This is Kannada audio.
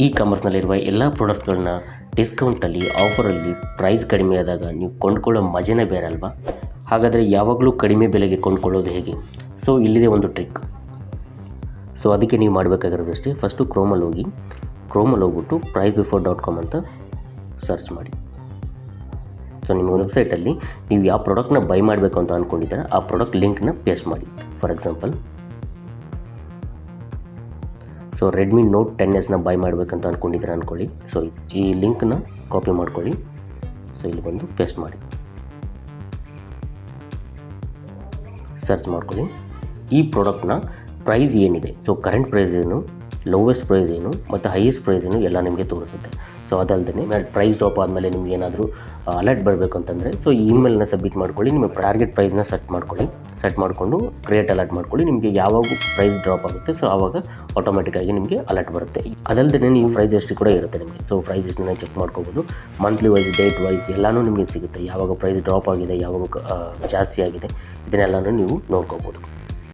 ಇ ಕಾಮರ್ಸ್ನಲ್ಲಿರುವ ಎಲ್ಲ ಪ್ರಾಡಕ್ಟ್ಸ್ಗಳನ್ನ ಡಿಸ್ಕೌಂಟಲ್ಲಿ, ಆಫರಲ್ಲಿ, ಪ್ರೈಸ್ ಕಡಿಮೆ ಆದಾಗ ನೀವು ಕೊಂಡ್ಕೊಳ್ಳೋ ಮಜನೇ ಬೇರೆ ಅಲ್ವಾ? ಹಾಗಾದರೆ ಯಾವಾಗಲೂ ಕಡಿಮೆ ಬೆಲೆಗೆ ಕೊಂಡ್ಕೊಳ್ಳೋದು ಹೇಗೆ? ಸೊ ಇಲ್ಲಿದೆ ಒಂದು ಟ್ರಿಕ್. ಸೊ ಅದಕ್ಕೆ ನೀವು ಮಾಡಬೇಕಾಗಿರೋದಷ್ಟೇ, ಫಸ್ಟು ಕ್ರೋಮಲ್ಲಿ ಹೋಗ್ಬಿಟ್ಟು pricebefore.com ಅಂತ ಸರ್ಚ್ ಮಾಡಿ. ಸೊ ನಿಮ್ಮ ವೆಬ್ಸೈಟಲ್ಲಿ ನೀವು ಯಾವ ಪ್ರಾಡಕ್ಟ್ನ ಬೈ ಮಾಡಬೇಕು ಅಂತ ಅಂದ್ಕೊಂಡಿದ್ದಾರೆ ಆ ಪ್ರಾಡಕ್ಟ್ ಲಿಂಕ್ನ ಪೇಸ್ಟ್ ಮಾಡಿ. For example, so Redmi note 10s by ಮಾಡಬೇಕಂತ ಅಂದ್ಕೊಂಡಿದ್ದಾರೆ ಅಂದ್ಕೊಳ್ಳಿ. ಸೊ ಈ ಲಿಂಕ್ನ ಕಾಪಿ ಮಾಡ್ಕೊಳ್ಳಿ. ಸೊ ಇಲ್ಲಿ ಬಂದು ಪೇಸ್ಟ್ ಮಾಡಿ, ಸರ್ಚ್ ಮಾಡ್ಕೊಳ್ಳಿ. ಈ ಪ್ರಾಡಕ್ಟ್ನ ಪ್ರೈಸ್ ಏನಿದೆ, ಸೊ ಕರೆಂಟ್ ಪ್ರೈಸ್ ಏನು, ಲೋವೆಸ್ಟ್ ಪ್ರೈಸ್ ಏನು ಮತ್ತು ಹೈಯೆಸ್ಟ್ ಪ್ರೈಸ್ ಏನು ಎಲ್ಲ ನಿಮಗೆ ತೋರಿಸುತ್ತೆ. ಸೊ ಅದಲ್ಲದೆ ಪ್ರೈಸ್ ಡ್ರಾಪ್ ಆದಮೇಲೆ ನಿಮ್ಗೆ ಏನಾದರೂ ಅಲರ್ಟ್ ಬರಬೇಕು ಅಂತಂದರೆ ಸೊ ಇಮೇಲ್ನ ಸಬ್ಮಿಟ್ ಮಾಡ್ಕೊಳ್ಳಿ. ನಿಮ್ಮ ಟಾರ್ಗೆಟ್ ಪ್ರೈಸ್ನ ಸೆಟ್ ಮಾಡಿಕೊಂಡು ಕ್ರಿಯೇಟ್ ಅಲರ್ಟ್ ಮಾಡ್ಕೊಳ್ಳಿ. ನಿಮಗೆ ಯಾವಾಗ ಪ್ರೈಸ್ ಡ್ರಾಪ್ ಆಗುತ್ತೆ ಸೊ ಆವಾಗ ಆಟೋಮೆಟಿಕ್ಕಾಗಿ ನಿಮಗೆ ಅಲರ್ಟ್ ಬರುತ್ತೆ. ಅದಲ್ಲದೆ ನೀವು ಪ್ರೈಸ್ ಎಷ್ಟು ಕೂಡ ಇರುತ್ತೆ ನಿಮಗೆ. ಸೊ ಪ್ರೈಸ್ ಎಷ್ಟನ್ನ ಚೆಕ್ ಮಾಡ್ಕೋಬೋದು. ಮಂತ್ಲಿ ವೈಸ್, ಡೇಟ್ ವೈಸ್ ಎಲ್ಲನೂ ನಿಮಗೆ ಸಿಗುತ್ತೆ. ಯಾವಾಗ ಪ್ರೈಸ್ ಡ್ರಾಪ್ ಆಗಿದೆ, ಯಾವಾಗ ಜಾಸ್ತಿ ಆಗಿದೆ, ಇದನ್ನೆಲ್ಲನೂ ನೀವು ನೋಡ್ಕೋಬೋದು.